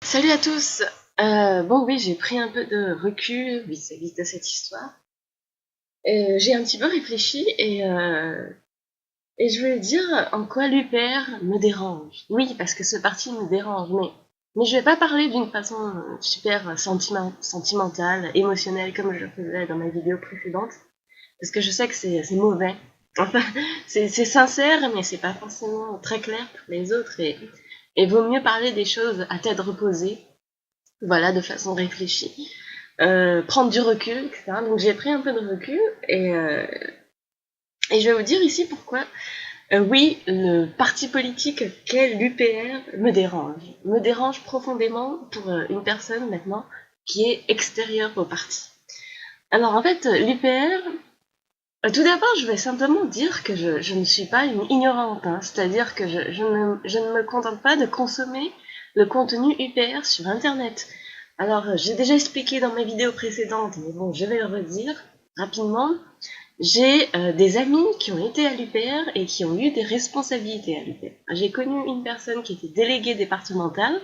Salut à tous. Bon oui, j'ai pris un peu de recul vis-à-vis de cette histoire. J'ai un petit peu réfléchi et je voulais dire en quoi l'UPR me dérange. Oui, parce que ce parti me dérange, mais je vais pas parler d'une façon super sentimentale, émotionnelle comme je le faisais dans ma vidéo précédente, parce que je sais que c'est mauvais. Enfin, c'est sincère, mais c'est pas forcément très clair pour les autres et vaut mieux parler des choses à tête reposée, voilà, de façon réfléchie, prendre du recul, etc. Donc j'ai pris un peu de recul et je vais vous dire ici pourquoi, oui, le parti politique qu'est l'UPR me dérange profondément pour une personne maintenant qui est extérieure au parti. Alors en fait, l'UPR, tout d'abord, je vais simplement dire que je ne suis pas une ignorante, hein, c'est-à-dire que je ne me contente pas de consommer le contenu UPR sur Internet. Alors, j'ai déjà expliqué dans mes vidéos précédentes, mais bon, je vais le redire rapidement. J'ai des amis qui ont été à l'UPR et qui ont eu des responsabilités à l'UPR. J'ai connu une personne qui était déléguée départementale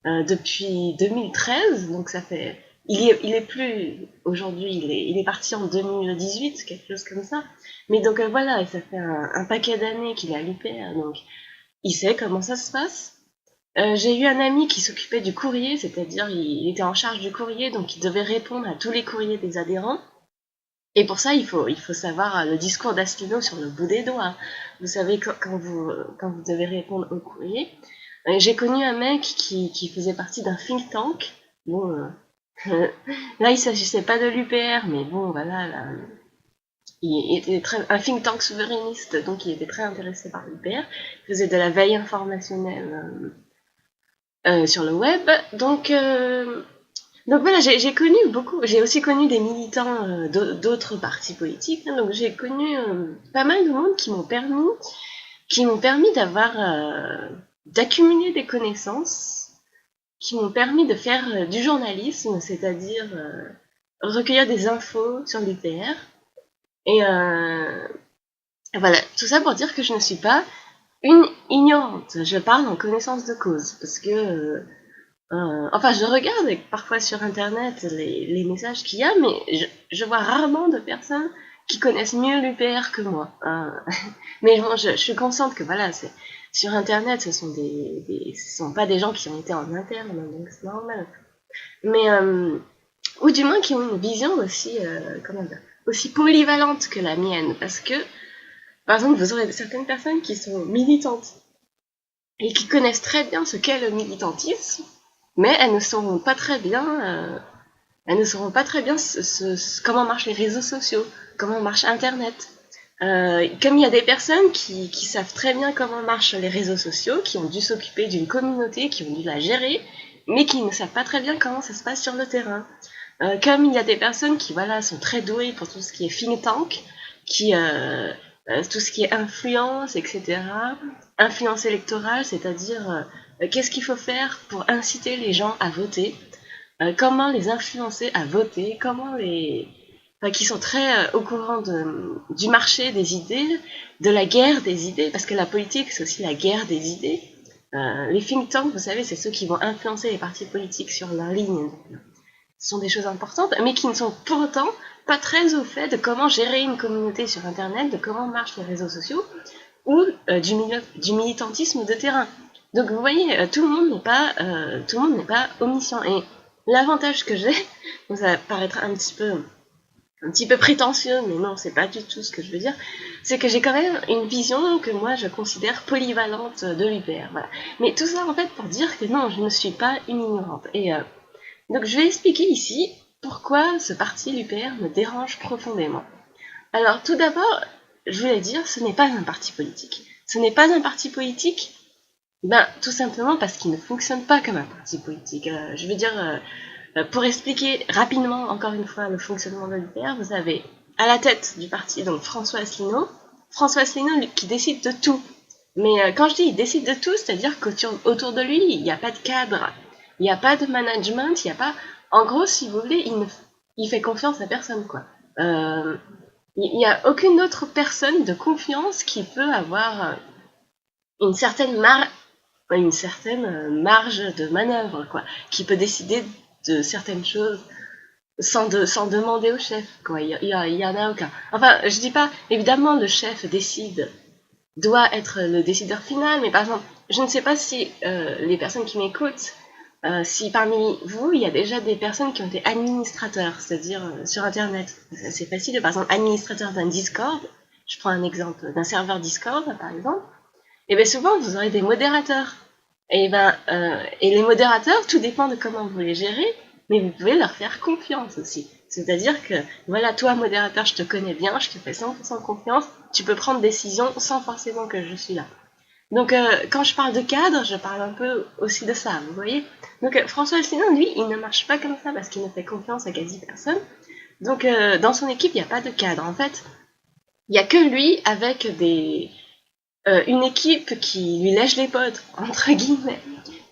depuis 2013, donc ça fait. Il est plus aujourd'hui, il est parti en 2018, quelque chose comme ça. Mais donc voilà, ça fait un paquet d'années qu'il est à l'UPR, donc il sait comment ça se passe. J'ai eu un ami qui s'occupait du courrier, c'est-à-dire il était en charge du courrier, donc il devait répondre à tous les courriers des adhérents. Et pour ça, il faut savoir le discours d'Asselineau sur le bout des doigts. Vous savez, quand vous devez répondre au courrier. J'ai connu un mec qui faisait partie d'un think tank. Bon, là, il s'agissait pas de l'UPR, mais bon, voilà, là, il était un think tank souverainiste, donc il était très intéressé par l'UPR. Il faisait de la veille informationnelle sur le web. Donc voilà, j'ai connu beaucoup, j'ai aussi connu des militants d'autres partis politiques, hein, donc j'ai connu pas mal de monde qui m'ont permis d'accumuler des connaissances, qui m'ont permis de faire du journalisme, c'est-à-dire recueillir des infos sur l'UPR. Et voilà, tout ça pour dire que je ne suis pas une ignorante, je parle en connaissance de cause, parce que enfin, je regarde parfois sur Internet les messages qu'il y a, mais je vois rarement de personnes qui connaissent mieux l'UPR que moi. Mais bon, je suis consciente que voilà, sur Internet, ce sont pas des gens qui ont été en interne, donc c'est normal. Mais ou du moins qui ont une vision aussi, comment dire, aussi polyvalente que la mienne, parce que par exemple, vous aurez certaines personnes qui sont militantes et qui connaissent très bien ce qu'est le militantisme, mais elles ne sauront pas très bien comment marchent les réseaux sociaux, comment marche Internet. Comme il y a des personnes qui savent très bien comment marchent les réseaux sociaux, qui ont dû s'occuper d'une communauté, qui ont dû la gérer, mais qui ne savent pas très bien comment ça se passe sur le terrain. Comme il y a des personnes qui voilà sont très douées pour tout ce qui est think tank, qui tout ce qui est influence, etc. Influence électorale, c'est-à-dire qu'est-ce qu'il faut faire pour inciter les gens à voter, comment les influencer à voter, enfin, qui sont très au courant du marché des idées, de la guerre des idées, parce que la politique c'est aussi la guerre des idées. Les think tanks, vous savez, c'est ceux qui vont influencer les partis politiques sur leur ligne. Ce sont des choses importantes, mais qui ne sont pourtant pas très au fait de comment gérer une communauté sur Internet, de comment marchent les réseaux sociaux, ou du militantisme de terrain. Donc vous voyez, tout le monde n'est pas omniscient. Et l'avantage que j'ai, bon, ça paraîtra un petit peu prétentieux, mais non, c'est pas du tout ce que je veux dire, c'est que j'ai quand même une vision que moi je considère polyvalente de l'UPR. Voilà. Mais tout ça en fait pour dire que non, je ne suis pas une ignorante. Et donc je vais expliquer ici pourquoi ce parti, l'UPR, me dérange profondément. Alors tout d'abord, je voulais dire, ce n'est pas un parti politique. Ce n'est pas un parti politique, ben, tout simplement parce qu'il ne fonctionne pas comme un parti politique. Je veux dire, pour expliquer rapidement, encore une fois, le fonctionnement de l'UPR, vous avez à la tête du parti donc François Asselineau. François Asselineau qui décide de tout. Mais quand je dis il décide de tout, c'est-à-dire qu'autour de lui, il n'y a pas de cadre, il n'y a pas de management, il n'y a pas. En gros, si vous voulez, il fait confiance à personne, quoi. Il n'y a aucune autre personne de confiance qui peut avoir une certaine une certaine marge de manœuvre, quoi, qui peut décider de certaines choses sans demander au chef, quoi. Il y en a aucun. Enfin, je dis pas, évidemment, le chef doit être le décideur final, mais par exemple, je ne sais pas si les personnes qui m'écoutent, si parmi vous, il y a déjà des personnes qui ont été administrateurs, c'est-à-dire sur Internet. C'est facile, par exemple, administrateur d'un Discord, je prends un exemple d'un serveur Discord, par exemple, et bien souvent, vous aurez des modérateurs. Et les modérateurs, tout dépend de comment vous les gérez, mais vous pouvez leur faire confiance aussi. C'est-à-dire que, voilà, toi, modérateur, je te connais bien, je te fais 100% confiance, tu peux prendre des décisions sans forcément que je suis là. Donc, quand je parle de cadre, je parle un peu aussi de ça, vous voyez. Donc, François Asselineau, lui, il ne marche pas comme ça parce qu'il ne fait confiance à quasi personne. Donc, dans son équipe, il n'y a pas de cadre. En fait, il n'y a que lui avec une équipe qui lui lèche les bottes, entre guillemets.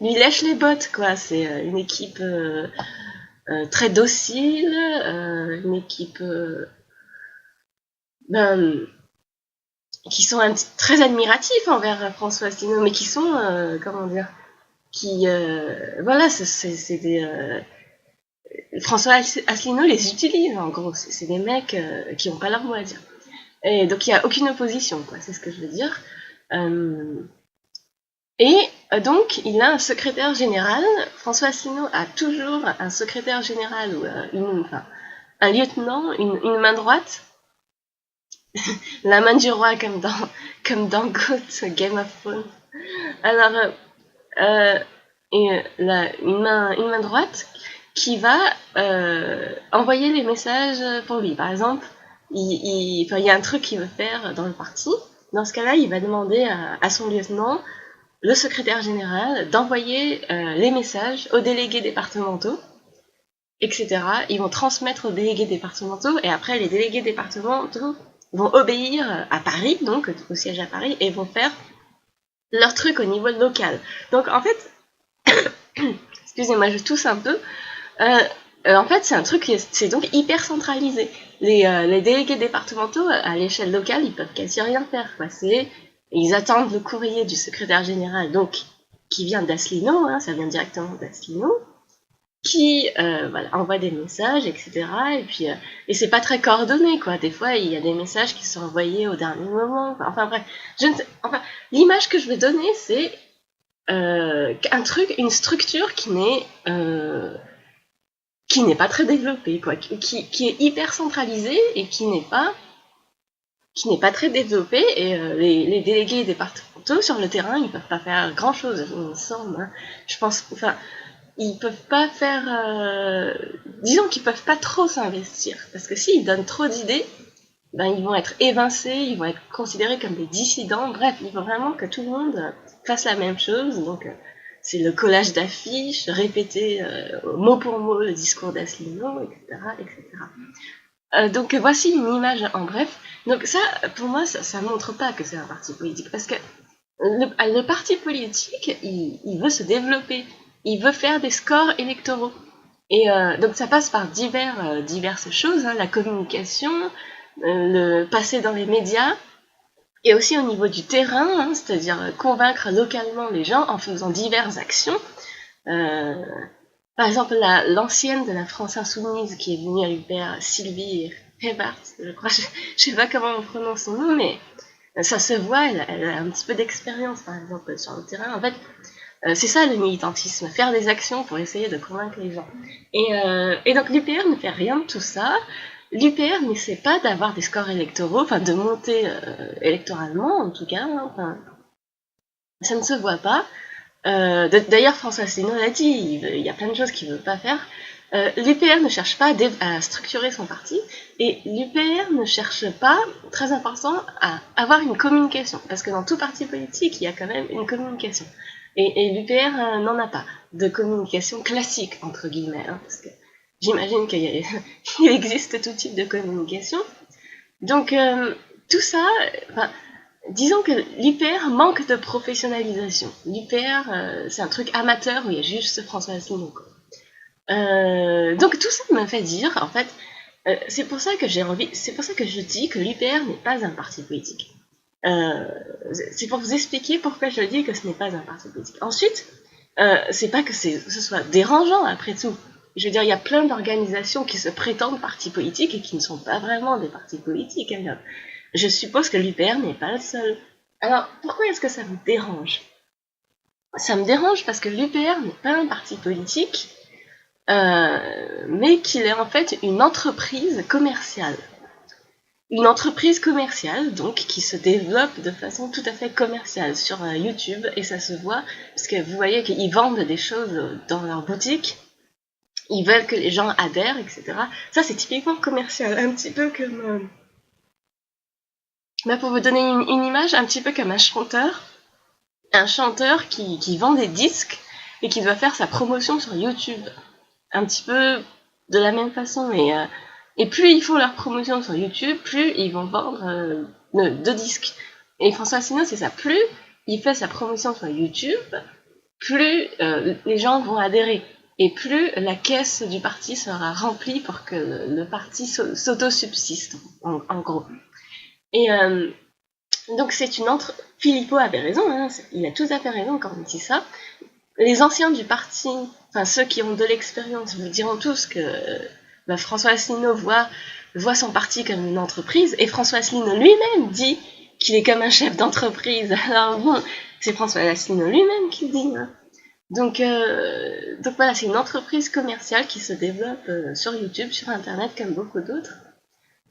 Lui lèche les bottes, quoi. C'est une équipe très docile, une équipe ben, qui sont très admiratifs envers François Asselineau, mais qui sont, comment dire, qui, voilà, c'est des... François Asselineau les utilise, en gros. C'est des mecs qui n'ont pas leur mot à dire. Et donc, il n'y a aucune opposition, quoi. C'est ce que je veux dire. Et donc, il a un secrétaire général. François Asselineau a toujours un secrétaire général ou un lieutenant, une main droite, la main du roi comme dans GOT, Game of Thrones. Alors, une main droite qui va envoyer les messages pour lui. Par exemple, il y a un truc qu'il veut faire dans le parti. Dans ce cas-là, il va demander à son lieutenant, le secrétaire général, d'envoyer les messages aux délégués départementaux, etc. Ils vont transmettre aux délégués départementaux et après les délégués départementaux vont obéir à Paris, donc au siège à Paris, et vont faire leur truc au niveau local. Donc en fait, excusez-moi, je tousse un peu. En fait, c'est un truc qui c'est donc hyper centralisé. Les délégués départementaux à l'échelle locale, ils peuvent quasi rien faire, quoi. Ils attendent le courrier du secrétaire général, donc qui vient d'Asselineau, hein, ça vient directement d'Asselineau, qui voilà, envoie des messages, etc. Et puis et c'est pas très coordonné, quoi. Des fois, il y a des messages qui sont envoyés au dernier moment. Enfin bref, l'image que je vais donner, c'est une structure qui n'est pas très développée, quoi, qui est hyper centralisée et qui n'est pas très développée. Et les délégués départementaux sur le terrain, ils peuvent pas faire grand chose, il me semble. Hein. Je pense, enfin, ils peuvent pas faire, disons qu'ils peuvent pas trop s'investir, parce que s'ils donnent trop d'idées, ben ils vont être évincés, ils vont être considérés comme des dissidents. Bref, il faut vraiment que tout le monde fasse la même chose. Donc c'est le collage d'affiches, répéter mot pour mot le discours d'Asselineau, etc., etc. Donc voici une image en bref. Donc ça, pour moi, ça montre pas que c'est un parti politique, parce que le parti politique, il veut se développer, il veut faire des scores électoraux. Et donc ça passe par diverses choses, hein, la communication, le passer dans les médias, et aussi au niveau du terrain, hein, c'est-à-dire convaincre localement les gens en faisant diverses actions. Par exemple, l'ancienne de la France Insoumise qui est venue à l'UPR, Sylvie Hebart, je crois, je sais pas comment on prononce son nom, mais ça se voit, elle a un petit peu d'expérience, par exemple, sur le terrain. En fait, c'est ça le militantisme, faire des actions pour essayer de convaincre les gens. Et donc l'UPR ne fait rien de tout ça. L'UPR n'essaie pas d'avoir des scores électoraux, enfin de monter électoralement en tout cas, hein, enfin, ça ne se voit pas. D'ailleurs, François Asselineau l'a dit, il y a plein de choses qu'il ne veut pas faire. L'UPR ne cherche pas à structurer son parti, et l'UPR ne cherche pas, très important, à avoir une communication, parce que dans tout parti politique, il y a quand même une communication. Et l'UPR n'en a pas de communication classique, entre guillemets, hein, parce que j'imagine qu'il existe tout type de communication. Donc, tout ça, disons que l'UPR manque de professionnalisation. L'UPR, c'est un truc amateur où il y a juste François Asselineau. Donc tout ça me fait dire, en fait, c'est pour ça que je dis que l'UPR n'est pas un parti politique. Euh, c'est pour vous expliquer pourquoi je dis que ce n'est pas un parti politique. Ensuite, c'est pas que ce soit dérangeant après tout. Je veux dire, il y a plein d'organisations qui se prétendent partis politiques et qui ne sont pas vraiment des partis politiques. Alors, je suppose que l'UPR n'est pas le seul. Alors, pourquoi est-ce que ça me dérange? Ça me dérange parce que l'UPR n'est pas un parti politique, mais qu'il est en fait une entreprise commerciale. Une entreprise commerciale, donc, qui se développe de façon tout à fait commerciale sur YouTube, et ça se voit, parce que vous voyez qu'ils vendent des choses dans leur boutique, ils veulent que les gens adhèrent, etc. Ça, c'est typiquement commercial, un petit peu comme... pour vous donner une image, un petit peu comme un chanteur qui vend des disques et qui doit faire sa promotion sur YouTube. Un petit peu de la même façon, et plus ils font leur promotion sur YouTube, plus ils vont vendre de disques. Et François Asselineau, c'est ça, plus il fait sa promotion sur YouTube, plus les gens vont adhérer. Et plus la caisse du parti sera remplie pour que le parti s'auto-subsiste, en gros. Et donc c'est une Philippot avait raison, hein, il a tout à fait raison quand il dit ça. Les anciens du parti, enfin ceux qui ont de l'expérience, vous diront tous que François Asselineau voit son parti comme une entreprise, et François Asselineau lui-même dit qu'il est comme un chef d'entreprise. Alors bon, c'est François Asselineau lui-même qui le dit. Hein. Donc voilà, c'est une entreprise commerciale qui se développe sur YouTube, sur Internet, comme beaucoup d'autres,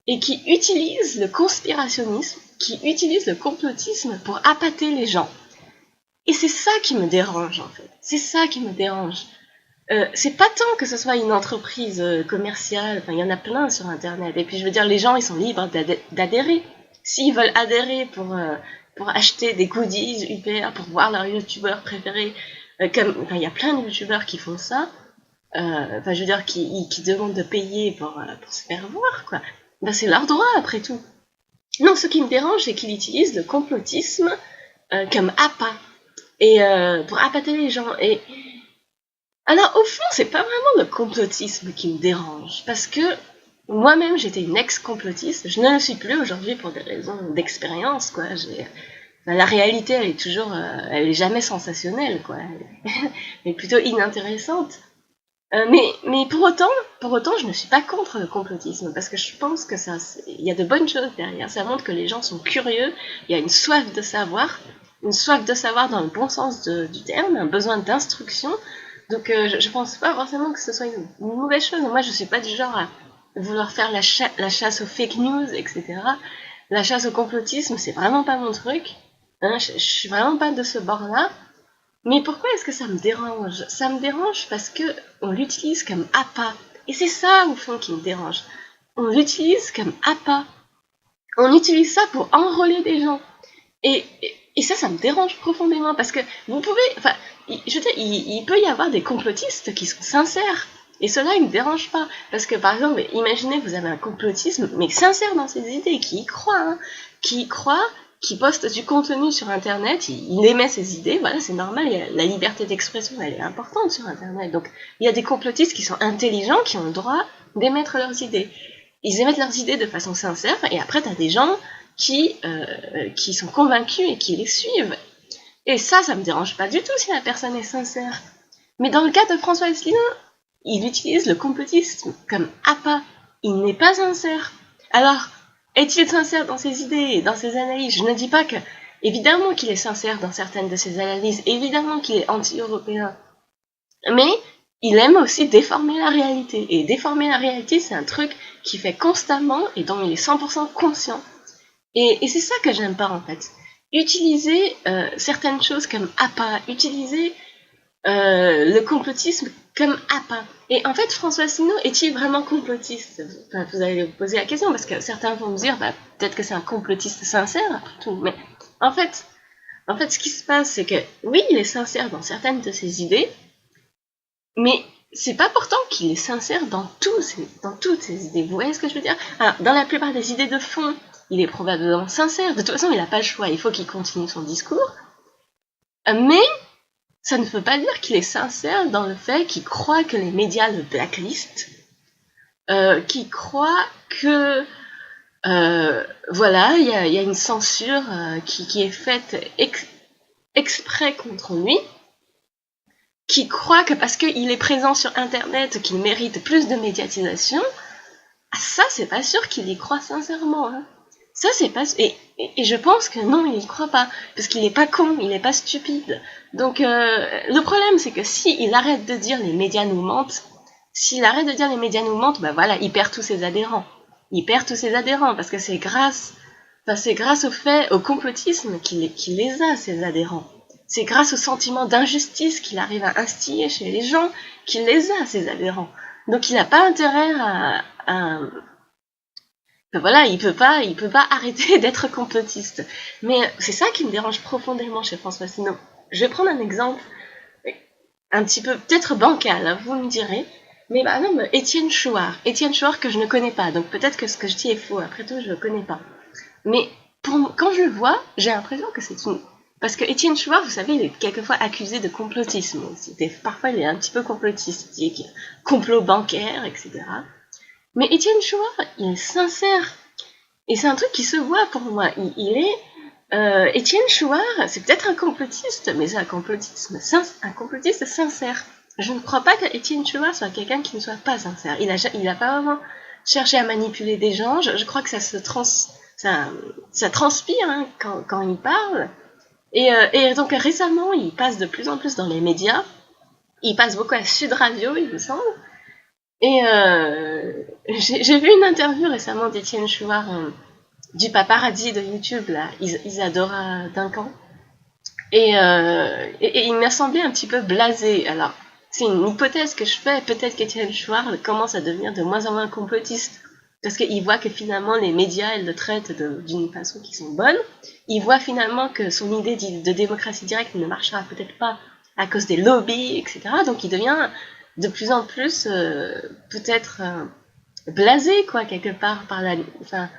et qui utilise le conspirationnisme, qui utilise le complotisme pour appâter les gens. Et c'est ça qui me dérange, en fait. C'est ça qui me dérange. C'est pas tant que ce soit une entreprise commerciale, enfin, il y en a plein sur Internet. Et puis, je veux dire, les gens, ils sont libres d'adhérer. S'ils veulent adhérer pour acheter des goodies UPR, pour voir leur youtubeur préféré, il y a plein de youtubeurs qui font ça. Je veux dire, qui demandent de payer pour se faire voir, quoi. C'est leur droit, après tout. Non, ce qui me dérange, c'est qu'il utilise le complotisme comme appât. Et pour appâter les gens. Et alors, au fond, c'est pas vraiment le complotisme qui me dérange, parce que moi-même, j'étais une ex-complotiste. Je ne le suis plus aujourd'hui pour des raisons d'expérience, quoi. La réalité, elle est toujours, elle est jamais sensationnelle, quoi. Elle est plutôt inintéressante. Mais pour autant, je ne suis pas contre le complotisme, parce que je pense que il y a de bonnes choses derrière. Ça montre que les gens sont curieux, il y a une soif de savoir dans le bon sens du terme, un besoin d'instruction. Donc je pense pas forcément que ce soit une mauvaise chose. Moi, je suis pas du genre à vouloir faire la chasse aux fake news, etc. La chasse au complotisme, c'est vraiment pas mon truc. Hein, je suis vraiment pas de ce bord-là. Mais pourquoi est-ce que ça me dérange? Ça me dérange parce que on l'utilise comme appât. Et c'est ça, au fond, qui me dérange. On l'utilise comme appât. On utilise ça pour enrôler des gens. Et ça me dérange profondément parce que vous pouvez, enfin, je veux dire, il peut y avoir des complotistes qui sont sincères. Et cela, il ne me dérange pas. Parce que, par exemple, imaginez, vous avez un complotisme, mais sincère dans ses idées, qui y croit, qui poste du contenu sur Internet, il émet ses idées, voilà, c'est normal, la liberté d'expression, elle est importante sur Internet. Donc, il y a des complotistes qui sont intelligents, qui ont le droit d'émettre leurs idées. Ils émettent leurs idées de façon sincère, et après, t'as des gens qui sont convaincus et qui les suivent. Et ça me dérange pas du tout si la personne est sincère. Mais dans le cas de François Asselineau, il utilise le complotisme comme appât. Il n'est pas sincère. Alors, est-il sincère dans ses idées et dans ses analyses? Je ne dis pas que... Évidemment qu'il est sincère dans certaines de ses analyses, évidemment qu'il est anti-européen. Mais il aime aussi déformer la réalité. Et déformer la réalité, c'est un truc qu'il fait constamment et dont il est 100% conscient. Et c'est ça que j'aime pas, en fait. Utiliser certaines choses comme appât, utiliser le complotisme comme appât. Et en fait, François Asselineau est-il vraiment complotiste? Enfin, vous allez vous poser la question, parce que certains vont me dire, peut-être que c'est un complotiste sincère, après tout. Mais en fait, ce qui se passe, c'est que oui, il est sincère dans certaines de ses idées, mais c'est pas pourtant qu'il est sincère dans toutes ses idées. Vous voyez ce que je veux dire? Alors, dans la plupart des idées de fond, il est probablement sincère. De toute façon, il n'a pas le choix, il faut qu'il continue son discours. Mais ça ne veut pas dire qu'il est sincère dans le fait qu'il croit que les médias le blacklistent, qu'il croit que Voilà, il y a une censure qui est faite exprès contre lui, qui croit que parce qu'il est présent sur Internet, qu'il mérite plus de médiatisation. Ça, c'est pas sûr qu'il y croit sincèrement. Hein. Ça, c'est pas... Et je pense que non, il y croit pas. Parce qu'il est pas con, il est pas stupide. Donc, le problème, c'est que s'il arrête de dire les médias nous mentent, bah voilà, il perd tous ses adhérents. Il perd tous ses adhérents, parce que c'est grâce au complotisme qu'il les a, ses adhérents. C'est grâce au sentiment d'injustice qu'il arrive à instiller chez les gens qu'il les a, ses adhérents. Donc il n'a pas intérêt voilà, il peut pas arrêter d'être complotiste. Mais c'est ça qui me dérange profondément chez François Asselineau. Je vais prendre un exemple un petit peu peut-être bancal, hein, vous me direz. Mais bah non, Étienne Chouard que je ne connais pas, donc peut-être que ce que je dis est faux. Après tout, je le connais pas. Mais quand je le vois, j'ai l'impression que c'est une... Parce que Étienne Chouard, vous savez, il est quelquefois accusé de complotisme. Parfois, il est un petit peu complotiste, il dit complot bancaire, etc. Mais Étienne Chouard, il est sincère. Et c'est un truc qui se voit pour moi. Il est... Étienne Chouard, c'est peut-être un complotiste, mais c'est un complotiste sincère. Je ne crois pas qu'Étienne Chouard soit quelqu'un qui ne soit pas sincère. Il a pas vraiment cherché à manipuler des gens. Je crois que ça transpire hein, quand il parle. Et donc récemment, il passe de plus en plus dans les médias. Il passe beaucoup à Sud Radio, il me semble. Et j'ai vu une interview récemment d'Étienne Chouard du paparazzi de YouTube, là, Isadora Duncan. Et il m'a semblé un petit peu blasé. Alors, c'est une hypothèse que je fais. Peut-être qu'Étienne Chouard commence à devenir de moins en moins complotiste. Parce qu'il voit que finalement les médias, elles le traitent d'une façon qui sont bonnes. Il voit finalement que son idée de démocratie directe ne marchera peut-être pas à cause des lobbies, etc. Donc il devient de plus en plus peut-être blasé, quoi, quelque part, par la... Enfin,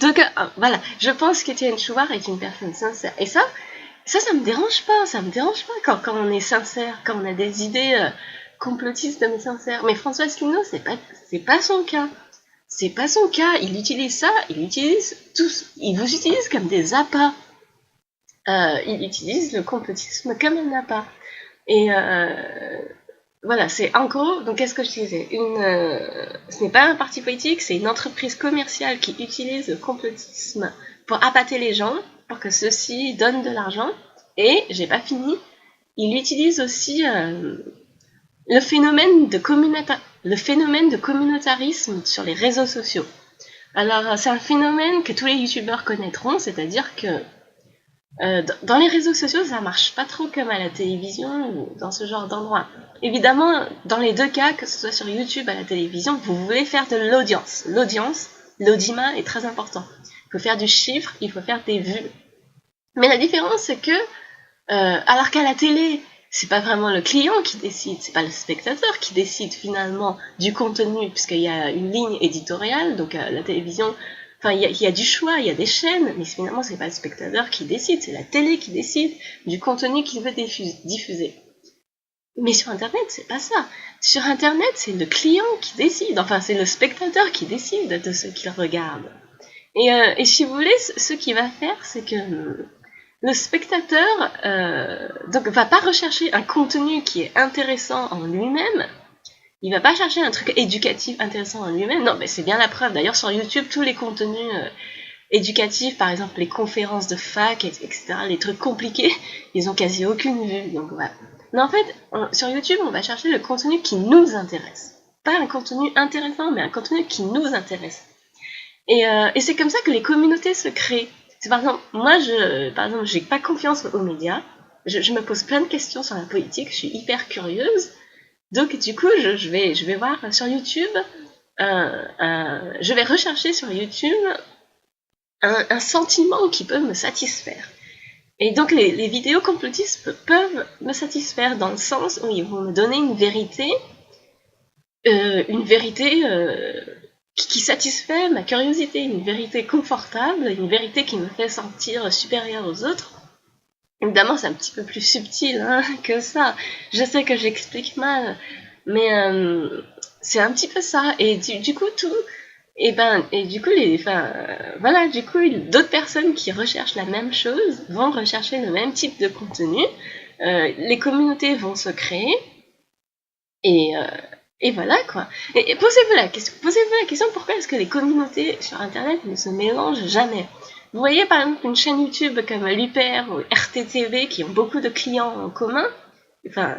donc voilà, je pense qu'Étienne Chouard est une personne sincère. Et ça me dérange pas. Ça me dérange pas quand on est sincère, quand on a des idées complotistes mais sincères. Mais François Asselineau, c'est pas son cas. C'est pas son cas. Il utilise ça, il vous utilise comme des appâts. Il utilise le complotisme comme un appât. Et voilà, c'est en gros, donc qu'est-ce que je disais ce n'est pas un parti politique, c'est une entreprise commerciale qui utilise le complotisme pour appâter les gens, pour que ceux-ci donnent de l'argent. Et, j'ai pas fini, il utilise aussi le phénomène de communautarisme sur les réseaux sociaux. Alors, c'est un phénomène que tous les youtubeurs connaîtront, c'est-à-dire que dans les réseaux sociaux, ça marche pas trop comme à la télévision ou dans ce genre d'endroit. Évidemment, dans les deux cas, que ce soit sur YouTube ou à la télévision, vous voulez faire de l'audience. L'audimat est très important. Il faut faire du chiffre, il faut faire des vues. Mais la différence, c'est que, alors qu'à la télé, c'est pas vraiment le client qui décide, c'est pas le spectateur qui décide finalement du contenu, puisqu'il y a une ligne éditoriale, donc la télévision... Enfin, il y a du choix, il y a des chaînes, mais finalement, c'est pas le spectateur qui décide, c'est la télé qui décide du contenu qu'il veut diffuser. Mais sur Internet, c'est pas ça. Sur Internet, c'est le client qui décide, enfin, c'est le spectateur qui décide de ce qu'il regarde. Et si vous voulez, ce qu'il va faire, c'est que le spectateur donc va pas rechercher un contenu qui est intéressant en lui-même. Il va pas chercher un truc éducatif intéressant en lui-même. Non, mais c'est bien la preuve. D'ailleurs, sur YouTube, tous les contenus éducatifs, par exemple les conférences de fac, etc., les trucs compliqués, ils ont quasi aucune vue. Donc voilà. Mais en fait, sur YouTube, on va chercher le contenu qui nous intéresse. Pas un contenu intéressant, mais un contenu qui nous intéresse. Et c'est comme ça que les communautés se créent. C'est par exemple, moi, j'ai pas confiance aux médias. Je me pose plein de questions sur la politique. Je suis hyper curieuse. Donc du coup, je vais voir sur YouTube, je vais rechercher sur YouTube un sentiment qui peut me satisfaire. Et donc les vidéos complotistes peuvent me satisfaire dans le sens où ils vont me donner une vérité qui satisfait ma curiosité, une vérité confortable, une vérité qui me fait sentir supérieure aux autres. Évidemment, c'est un petit peu plus subtil hein, que ça. Je sais que j'explique mal, mais c'est un petit peu ça. Et du coup, tout... Et du coup, voilà, du coup, d'autres personnes qui recherchent la même chose vont rechercher le même type de contenu. Les communautés vont se créer et, euh, et voilà quoi. Et posez-vous la question, pourquoi est-ce que les communautés sur Internet ne se mélangent jamais? Vous voyez par exemple une chaîne YouTube comme l'UPR ou RTTV qui ont beaucoup de clients en commun, enfin,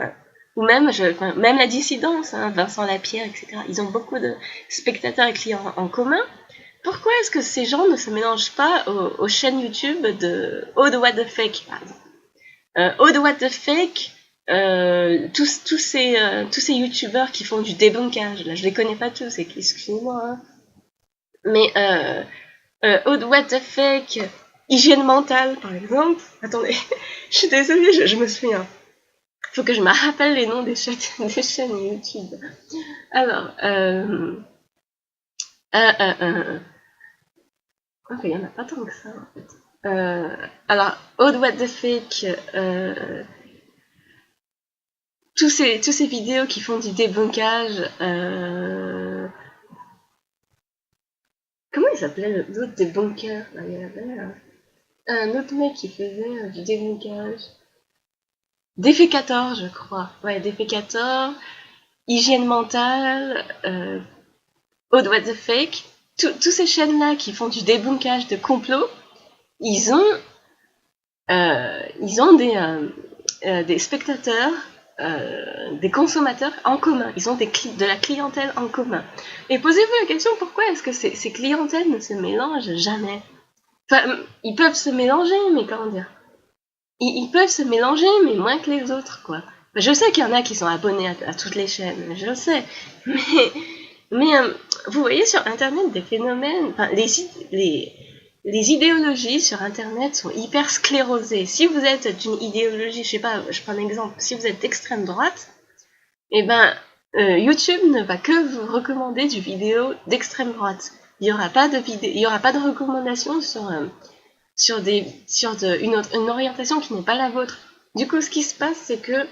ou même, même la dissidence, hein, Vincent Lapierre, etc. Ils ont beaucoup de spectateurs et clients en commun. Pourquoi est-ce que ces gens ne se mélangent pas aux chaînes YouTube de Aude What the Fake, par exemple? Aude What the Fake, tous ces youtubeurs qui font du débunkage, là je les connais pas tous, excusez-moi, hein. Mais Aude What the Fake, hygiène mentale par exemple. Attendez, je suis désolée, je me souviens. Faut que je me rappelle les noms des chaînes YouTube. Alors, ok, il y en a pas tant que ça en fait. Alors, Aude What the Fake, tous ces vidéos qui font du débunkage, comment il s'appelait l'autre débunker là, il y avait un autre mec qui faisait du débunkage. Défécator, je crois. Ouais, Défécator, hygiène mentale, Aude What the Fake. Tous ces chaînes-là qui font du débunkage de complot, ils ont des spectateurs, des consommateurs en commun. Ils ont de la clientèle en commun. Et posez-vous la question, pourquoi est-ce que ces clientèles ne se mélangent jamais? Enfin, ils peuvent se mélanger, mais comment dire? Ils peuvent se mélanger, mais moins que les autres, quoi. Je sais qu'il y en a qui sont abonnés à toutes les chaînes, je le sais. Mais vous voyez sur Internet des phénomènes, enfin, les idéologies sur Internet sont hyper sclérosées. Si vous êtes d'une idéologie, je sais pas, je prends un exemple, si vous êtes d'extrême droite, eh ben, YouTube ne va que vous recommander du vidéo d'extrême droite. Il y aura pas de recommandation sur une orientation qui n'est pas la vôtre. Du coup, ce qui se passe, c'est que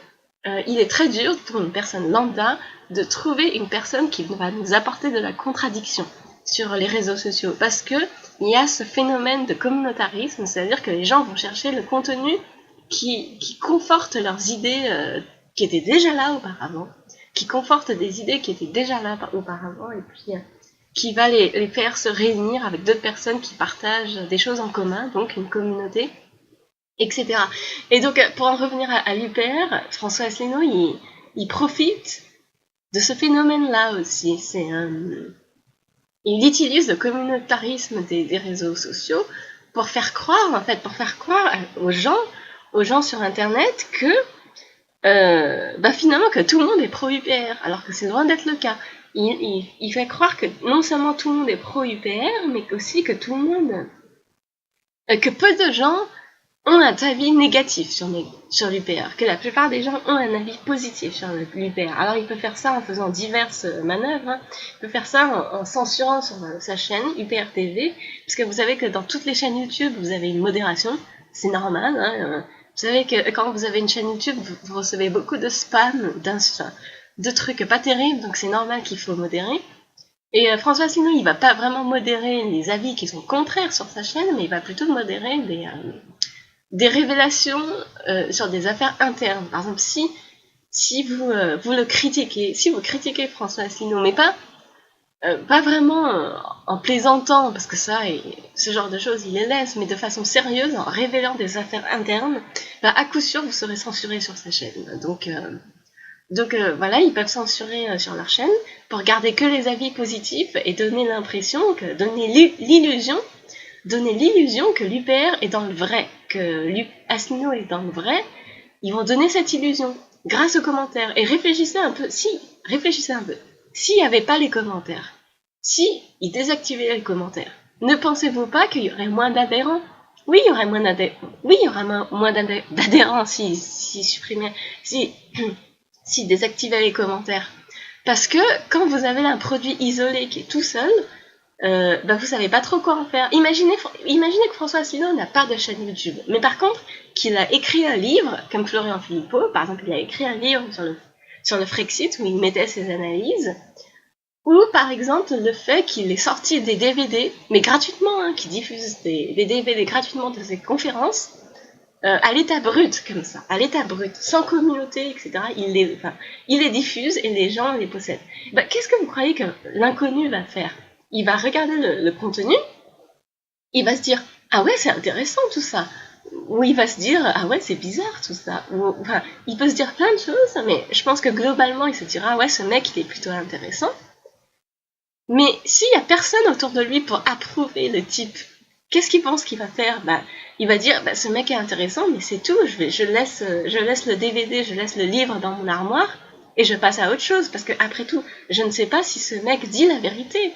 il est très dur pour une personne lambda de trouver une personne qui va nous apporter de la contradiction sur les réseaux sociaux, parce que il y a ce phénomène de communautarisme, c'est-à-dire que les gens vont chercher le contenu qui conforte leurs idées qui étaient déjà là auparavant, qui conforte des idées qui étaient déjà là auparavant, et puis qui va les faire se réunir avec d'autres personnes qui partagent des choses en commun, donc une communauté, etc. Et donc, pour en revenir à l'UPR, François Asselineau, il profite de ce phénomène-là aussi. Il utilise le communautarisme des réseaux sociaux pour faire croire aux gens sur Internet que finalement que tout le monde est pro-UPR, alors que c'est loin d'être le cas. Il fait croire que non seulement tout le monde est pro-UPR, mais aussi que tout le monde... que peu de gens ont un avis négatif sur l'UPR, que la plupart des gens ont un avis positif sur l'UPR. Alors il peut faire ça en faisant diverses manœuvres, hein. Il peut faire ça en censurant sur sa chaîne UPR TV, puisque vous savez que dans toutes les chaînes YouTube, vous avez une modération, c'est normal, hein. Vous savez que quand vous avez une chaîne YouTube, vous recevez beaucoup de spam, de trucs pas terribles, donc c'est normal qu'il faut modérer. Et François Asselineau, il va pas vraiment modérer les avis qui sont contraires sur sa chaîne, mais il va plutôt modérer des révélations sur des affaires internes. Par exemple, si vous le critiquez, si vous critiquez François Asselineau, mais pas vraiment en plaisantant, parce que ce genre de choses, il les laisse, mais de façon sérieuse, en révélant des affaires internes, à coup sûr, vous serez censuré sur sa chaîne. Donc voilà, ils peuvent censurer sur leur chaîne pour garder que les avis positifs et donner l'illusion que l'UPR est dans le vrai, que Asselineau est dans le vrai. Ils vont donner cette illusion grâce aux commentaires. Et réfléchissez un peu. S'il n'y avait pas les commentaires, si ils désactivaient les commentaires, ne pensez-vous pas qu'il y aurait moins d'adhérents? Oui, il y aurait moins d'adhérents si supprimaient, si désactivaient les commentaires. Parce que quand vous avez un produit isolé qui est tout seul, vous savez pas trop quoi en faire. Imaginez que François Asselineau n'a pas de chaîne YouTube, mais par contre qu'il a écrit un livre, comme Florian Philippot, par exemple, il a écrit un livre sur le Frexit où il mettait ses analyses, Ou par exemple le fait qu'il ait sorti des DVD, mais gratuitement, hein, qu'il diffuse des DVD gratuitement de ses conférences, à l'état brut, comme ça, à l'état brut, sans communauté, etc. Il les diffuse et les gens les possèdent. Bah, qu'est-ce que vous croyez que l'inconnu va faire? Il va regarder le contenu, il va se dire ah ouais, c'est intéressant tout ça. Ou il va se dire ah ouais, c'est bizarre tout ça. Ou, enfin, il peut se dire plein de choses, mais je pense que globalement, il se dira ah ouais, ce mec, il est plutôt intéressant. Mais s'il y a personne autour de lui pour approuver le type, qu'est-ce qu'il pense qu'il va faire? Bah, il va dire bah, ce mec est intéressant, mais c'est tout. Je laisse le DVD, je laisse le livre dans mon armoire et je passe à autre chose parce que après tout, je ne sais pas si ce mec dit la vérité.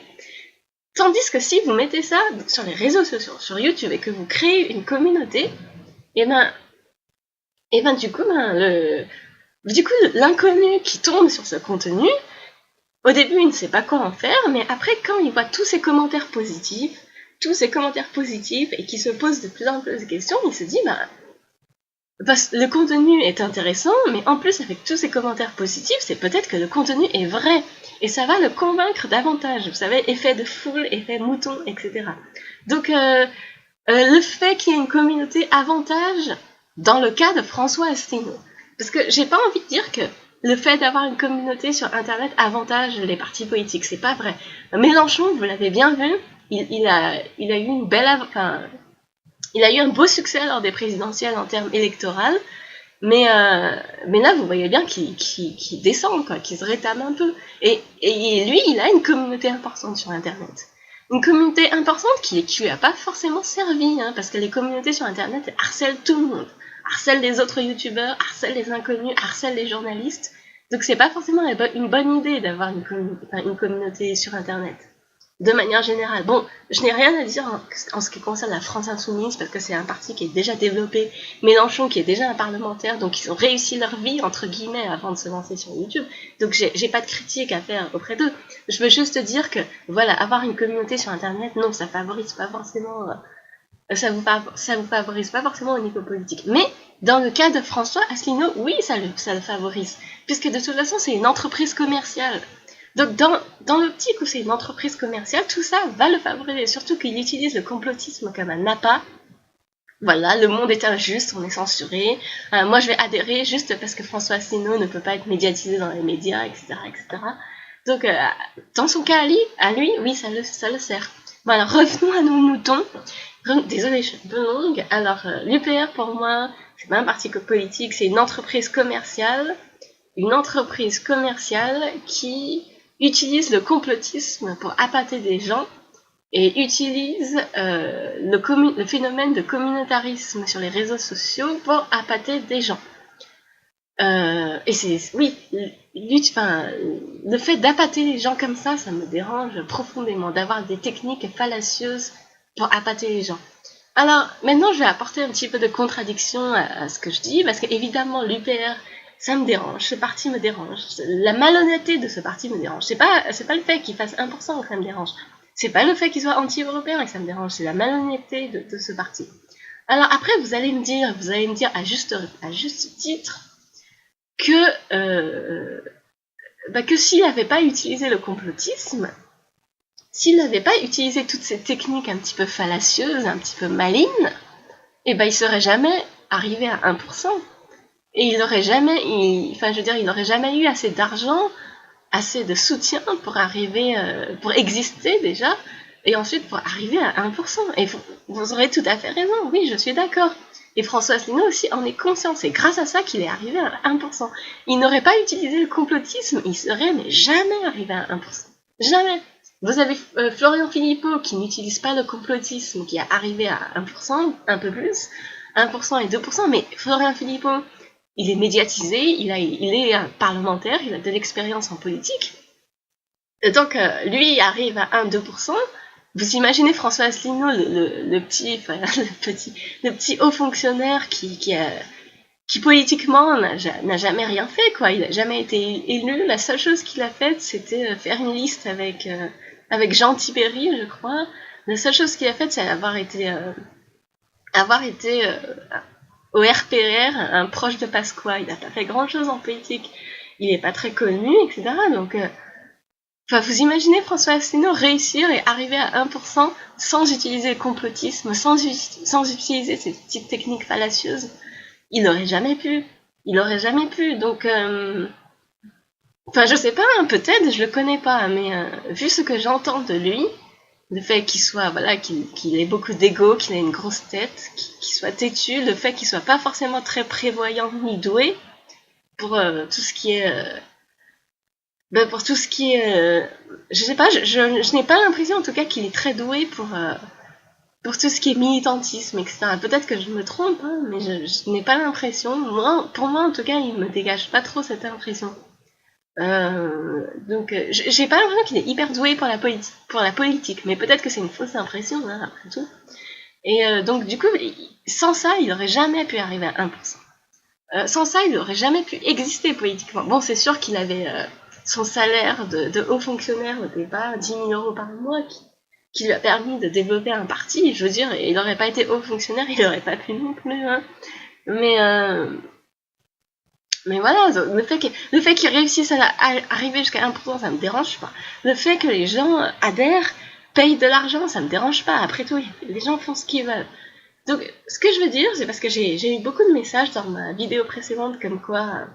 Tandis que si vous mettez ça sur les réseaux sociaux, sur YouTube, et que vous créez une communauté, et ben du coup, l'inconnu qui tombe sur ce contenu, au début, il ne sait pas quoi en faire, mais après, quand il voit tous ces commentaires positifs, et qui se pose de plus en plus de questions, il se dit, le contenu est intéressant, mais en plus, avec tous ces commentaires positifs, c'est peut-être que le contenu est vrai. Et ça va le convaincre davantage. Vous savez, effet de foule, effet mouton, etc. Donc, le fait qu'il y ait une communauté avantage dans le cas de François Asselineau. Parce que j'ai pas envie de dire que le fait d'avoir une communauté sur Internet avantage les partis politiques. C'est pas vrai. Mélenchon, vous l'avez bien vu, il a eu une belle... il a eu un beau succès lors des présidentielles en termes électoraux, mais là, vous voyez bien qu'il descend, quoi, qu'il se rétame un peu. Et lui, il a une communauté importante sur Internet. Une communauté importante qui lui a pas forcément servi, hein, parce que les communautés sur Internet harcèlent tout le monde. Harcèlent les autres youtubeurs, harcèlent les inconnus, harcèlent les journalistes. Donc c'est pas forcément une bonne idée d'avoir une communauté sur Internet. De manière générale. Bon, je n'ai rien à dire en ce qui concerne la France Insoumise, parce que c'est un parti qui est déjà développé, Mélenchon qui est déjà un parlementaire, donc ils ont réussi leur vie, entre guillemets, avant de se lancer sur YouTube. Donc j'ai pas de critique à faire auprès d'eux. Je veux juste dire que, voilà, avoir une communauté sur Internet, non, ça favorise pas forcément... ça vous favorise pas forcément au niveau politique. Mais, dans le cas de François Asselineau, oui, ça le favorise. Puisque de toute façon, c'est une entreprise commerciale. Donc, dans l'optique où c'est une entreprise commerciale, tout ça va le favoriser. Surtout qu'il utilise le complotisme comme un appât. Voilà, le monde est injuste, on est censuré. Moi, je vais adhérer juste parce que François Asselineau ne peut pas être médiatisé dans les médias, etc., etc. Donc, dans son cas à lui, oui, ça le sert. Bon, alors, revenons à nos moutons. Désolée, je suis un peu longue. Alors, l'UPR, pour moi, c'est pas un parti politique, c'est une entreprise commerciale. Une entreprise commerciale qui utilise le complotisme pour appâter des gens et utilise le phénomène de communautarisme sur les réseaux sociaux pour appâter des gens. Et le fait d'appâter les gens comme ça me dérange profondément, d'avoir des techniques fallacieuses pour appâter les gens. Alors, maintenant, je vais apporter un petit peu de contradiction à ce que je dis, parce qu'évidemment, l'UPR, ça me dérange, ce parti me dérange, la malhonnêteté de ce parti me dérange. C'est pas le fait qu'il fasse 1% que ça me dérange, c'est pas le fait qu'il soit anti-européen que ça me dérange, c'est la malhonnêteté de ce parti. Alors après, vous allez me dire à juste titre que s'il n'avait pas utilisé le complotisme, s'il n'avait pas utilisé toutes ces techniques un petit peu fallacieuses, un petit peu malignes, il serait jamais arrivé à 1%. Et il n'aurait jamais eu assez d'argent, assez de soutien pour arriver, pour exister déjà, et ensuite pour arriver à 1%. Et vous aurez tout à fait raison, oui, je suis d'accord. Et François Asselineau aussi en est conscient, c'est grâce à ça qu'il est arrivé à 1%. Il n'aurait pas utilisé le complotisme, il serait mais jamais arrivé à 1%. Jamais. Vous avez Florian Philippot qui n'utilise pas le complotisme, qui est arrivé à 1%, un peu plus, 1% et 2%, mais Florian Philippot, il est médiatisé, il est un parlementaire, il a de l'expérience en politique. Donc, lui arrive à 1-2%. Vous imaginez François Asselineau, le petit haut fonctionnaire qui politiquement n'a jamais rien fait, quoi. Il n'a jamais été élu. La seule chose qu'il a faite, c'était faire une liste avec Jean Tibéry, je crois. La seule chose qu'il a faite, c'est avoir été au RPR, un proche de Pasqua. Il n'a pas fait grand-chose en politique. Il n'est pas très connu, etc. Donc, Enfin, vous imaginez François Asselineau réussir et arriver à 1% sans utiliser le complotisme, sans utiliser ces petites techniques fallacieuses? Il n'aurait jamais pu. Il aurait jamais pu. Donc, enfin, je sais pas, hein, peut-être, je le connais pas, mais vu ce que j'entends de lui, le fait qu'il soit, voilà, qu'il ait beaucoup d'ego, qu'il ait une grosse tête, qu'il soit têtu, le fait qu'il soit pas forcément très prévoyant ni doué pour tout ce qui est, pour tout ce qui est, je sais pas, je n'ai pas l'impression en tout cas qu'il est très doué pour tout ce qui est militantisme, etc. Peut-être que je me trompe, hein, mais je n'ai pas l'impression. Pour moi, en tout cas, il me dégage pas trop cette impression. Donc, j'ai pas l'impression qu'il est hyper doué pour la politique, mais peut-être que c'est une fausse impression, hein, après tout. Et donc, du coup, sans ça, il aurait jamais pu arriver à 1%. Sans ça, il aurait jamais pu exister politiquement. Bon, c'est sûr qu'il avait son salaire de haut fonctionnaire au départ, 10 000 euros par mois, qui lui a permis de développer un parti. Je veux dire, il n'aurait pas été haut fonctionnaire, il n'aurait pas pu non plus. Hein. Mais voilà, le fait qu'il réussisse à arriver jusqu'à 1%, ça me dérange pas. Le fait que les gens adhèrent, payent de l'argent, ça me dérange pas. Après tout, les gens font ce qu'ils veulent. Donc, ce que je veux dire, c'est parce que j'ai eu beaucoup de messages dans ma vidéo précédente comme quoi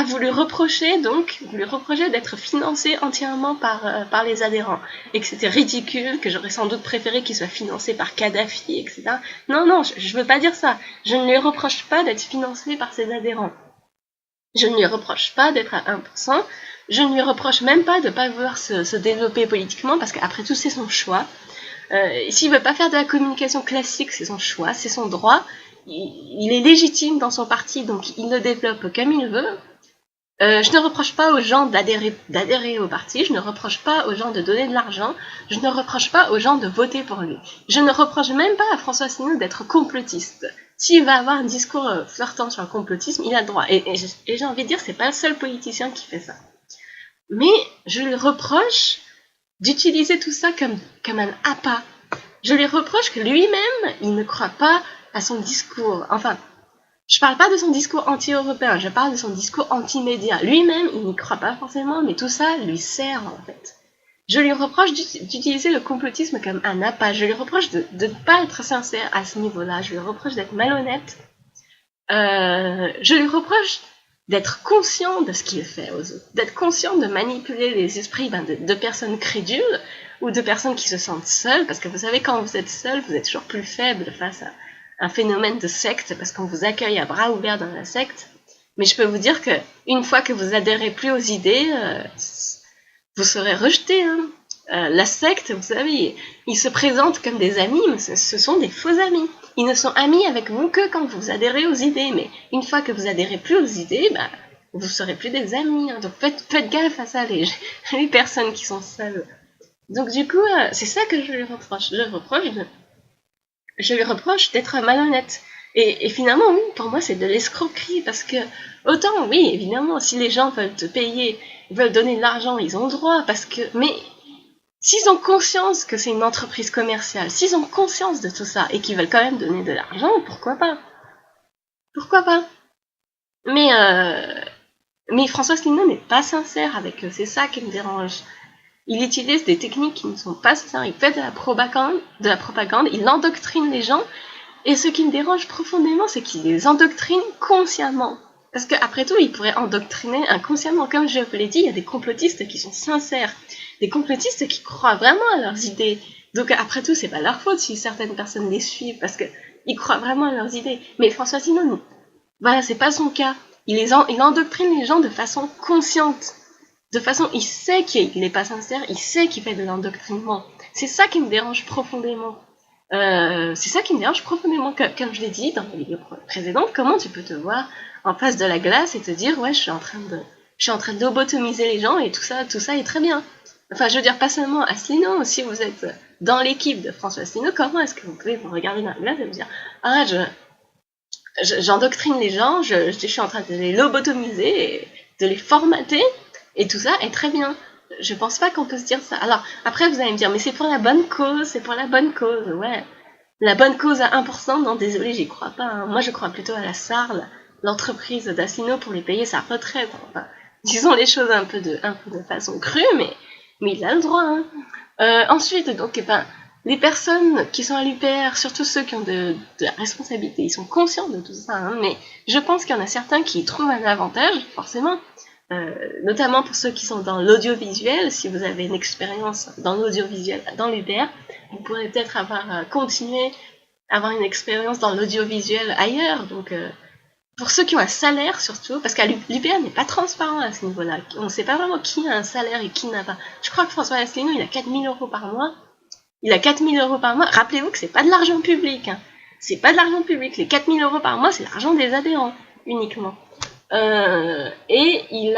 vous lui reprochez d'être financé entièrement par les adhérents et que c'était ridicule, que j'aurais sans doute préféré qu'il soit financé par Kadhafi, etc. Non, je veux pas dire ça. Je ne lui reproche pas d'être financé par ses adhérents. Je ne lui reproche pas d'être à 1%. Je ne lui reproche même pas de ne pas vouloir se développer politiquement parce qu'après tout, c'est son choix. S'il veut pas faire de la communication classique, c'est son choix, c'est son droit. Il est légitime dans son parti, donc il le développe comme il veut. Je ne reproche pas aux gens d'adhérer au parti, je ne reproche pas aux gens de donner de l'argent, je ne reproche pas aux gens de voter pour lui. Je ne reproche même pas à François Asselineau d'être complotiste. S'il va avoir un discours flirtant sur le complotisme, il a le droit. Et j'ai envie de dire, c'est pas le seul politicien qui fait ça. Mais je lui reproche d'utiliser tout ça comme un appât. Je lui reproche que lui-même, il ne croit pas à son discours. Enfin, je parle pas de son discours anti-européen, je parle de son discours anti-média. Lui-même, il n'y croit pas forcément, mais tout ça lui sert en fait. Je lui reproche d'utiliser le complotisme comme un appât. Je lui reproche de ne pas être sincère à ce niveau-là. Je lui reproche d'être malhonnête. Je lui reproche d'être conscient de ce qu'il fait aux autres, d'être conscient de manipuler les esprits de personnes crédules ou de personnes qui se sentent seules, parce que vous savez, quand vous êtes seul, vous êtes toujours plus faible face à un phénomène de secte, parce qu'on vous accueille à bras ouverts dans la secte. Mais je peux vous dire que une fois que vous adhérez plus aux idées, vous serez rejeté. Hein. La secte, vous savez, ils se présentent comme des amis, mais ce sont des faux amis. Ils ne sont amis avec vous que quand vous adhérez aux idées, mais une fois que vous adhérez plus aux idées, bah, vous serez plus des amis. Hein. Donc faites gaffe à ça, les personnes qui sont seules. Donc du coup, c'est ça que je lui reproche. Je lui reproche d'être malhonnête. Et finalement, oui, pour moi, c'est de l'escroquerie, parce que autant, oui, évidemment, si les gens veulent te payer, veulent donner de l'argent, ils ont le droit, mais s'ils ont conscience que c'est une entreprise commerciale, s'ils ont conscience de tout ça et qu'ils veulent quand même donner de l'argent, pourquoi pas? Pourquoi pas? Mais François Asselineau n'est pas sincère avec eux, c'est ça qui me dérange. Il utilise des techniques qui ne sont pas sincères, il fait de la propagande, il endoctrine les gens, et ce qui me dérange profondément, c'est qu'il les endoctrine consciemment. Parce qu'après tout, il pourrait endoctriner inconsciemment. Comme je vous l'ai dit, il y a des complotistes qui sont sincères, des complotistes qui croient vraiment à leurs idées. Donc après tout, c'est pas leur faute si certaines personnes les suivent, parce qu'ils croient vraiment à leurs idées. Mais François Asselineau, voilà, c'est pas son cas. Il endoctrine les gens de façon consciente. Il sait qu'il n'est pas sincère, il sait qu'il fait de l'endoctrinement. C'est ça qui me dérange profondément. Comme je l'ai dit dans les vidéos précédentes, comment tu peux te voir en face de la glace et te dire ouais, je suis en train de lobotomiser les gens et tout ça est très bien. Enfin, je veux dire, pas seulement Asselineau, si vous êtes dans l'équipe de François Asselineau, comment est-ce que vous pouvez vous regarder dans la glace et vous dire ah, j'endoctrine les gens, je suis en train de les lobotomiser, et de les formater, et tout ça est très bien. Je pense pas qu'on peut se dire ça. Alors, après, vous allez me dire, mais c'est pour la bonne cause, ouais. La bonne cause à 1%, non, désolé, j'y crois pas. Hein. Moi, je crois plutôt à la SARL, l'entreprise d'Asselineau pour lui payer sa retraite. Enfin, disons les choses un peu de façon crue, mais il a le droit. Hein. Ensuite, donc, les personnes qui sont à l'UPR, surtout ceux qui ont de la responsabilité, ils sont conscients de tout ça, hein, mais je pense qu'il y en a certains qui trouvent un avantage, forcément, notamment pour ceux qui sont dans l'audiovisuel. Si vous avez une expérience dans l'audiovisuel, dans l'UPR, vous pourrez peut-être avoir une expérience dans l'audiovisuel ailleurs, donc pour ceux qui ont un salaire surtout, parce qu'à l'UPR n'est pas transparent à ce niveau-là, on ne sait pas vraiment qui a un salaire et qui n'a pas. Je crois que François Asselineau, il a 4 000 € par mois. Il a 4 000 € par mois. Rappelez-vous que c'est pas de l'argent public. Hein. C'est pas de l'argent public. Les 4 000 € par mois, c'est l'argent des adhérents uniquement. Et il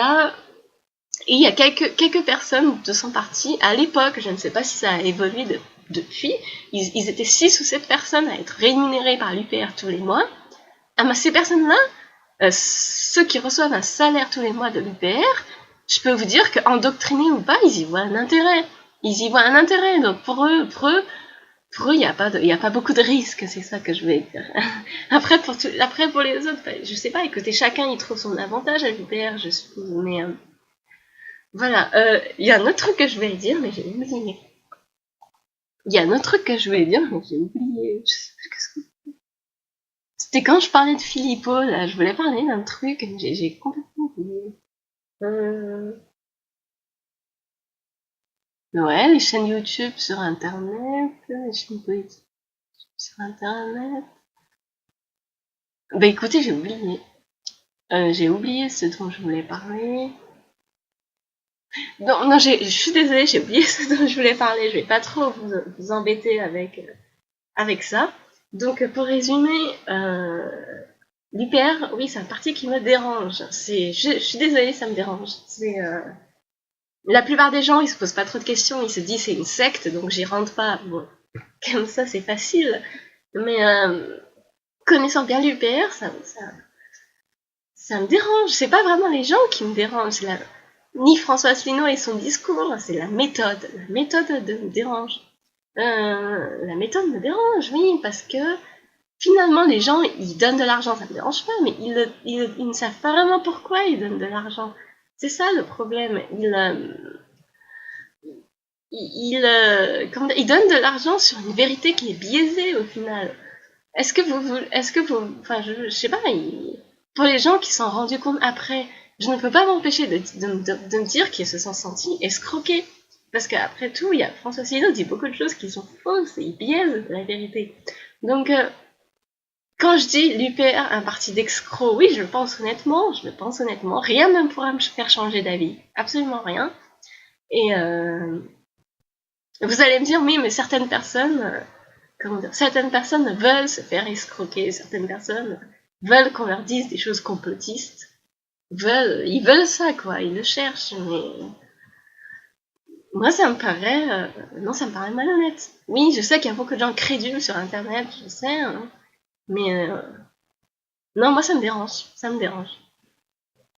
y a quelques personnes de son parti à l'époque. Je ne sais pas si ça a évolué depuis. Ils étaient 6 ou 7 personnes à être rémunérées par l'UPR tous les mois. Ces personnes-là, ceux qui reçoivent un salaire tous les mois de l'UPR, je peux vous dire qu'endoctrinés ou pas, ils y voient un intérêt. Donc pour eux, il n'y a pas beaucoup de risques, c'est ça que je vais dire. Après, pour les autres, je sais pas, écoutez, chacun y trouve son avantage à l'UPR, je suppose, mais voilà. Il y a un autre truc que je vais dire, mais j'ai oublié. C'était quand je parlais de Philippot, là, je voulais parler d'un truc, j'ai complètement oublié. Ouais, les chaînes YouTube sur Internet, les chaînes politiques sur Internet. Bah écoutez, j'ai oublié. J'ai oublié ce dont je voulais parler. Non, je suis désolée, j'ai oublié ce dont je voulais parler. Je vais pas trop vous embêter avec ça. Donc, pour résumer, l'UPR, oui, c'est un parti qui me dérange. Je suis désolée, ça me dérange. La plupart des gens, ils se posent pas trop de questions. Ils se disent c'est une secte, donc j'y rentre pas. Bon, comme ça, c'est facile. Mais connaissant bien l'UPR, ça me dérange. C'est pas vraiment les gens qui me dérangent. Ni François Asselineau et son discours, c'est la méthode. La méthode me dérange. La méthode me dérange, oui, parce que finalement, les gens, ils donnent de l'argent, ça me dérange pas, mais ils ne savent pas vraiment pourquoi ils donnent de l'argent. C'est ça le problème. Ils donnent de l'argent sur une vérité qui est biaisée au final. Enfin, je sais pas, pour les gens qui s'en sont rendus compte après, je ne peux pas m'empêcher de me dire qu'ils se sont sentis escroqués. Parce qu'après tout, François Asselineau dit beaucoup de choses qui sont fausses et il biaise la vérité. Donc, quand je dis l'UPR, un parti d'escrocs, oui, je le pense honnêtement. Rien ne pourra me faire changer d'avis. Absolument rien. Et vous allez me dire, oui, mais certaines personnes veulent se faire escroquer, certaines personnes veulent qu'on leur dise des choses complotistes. Ils veulent ça, quoi, ils le cherchent, mais moi, ça me paraît malhonnête. Oui, je sais qu'il y a beaucoup de gens crédules sur Internet, je sais, hein, mais non, moi, ça me dérange.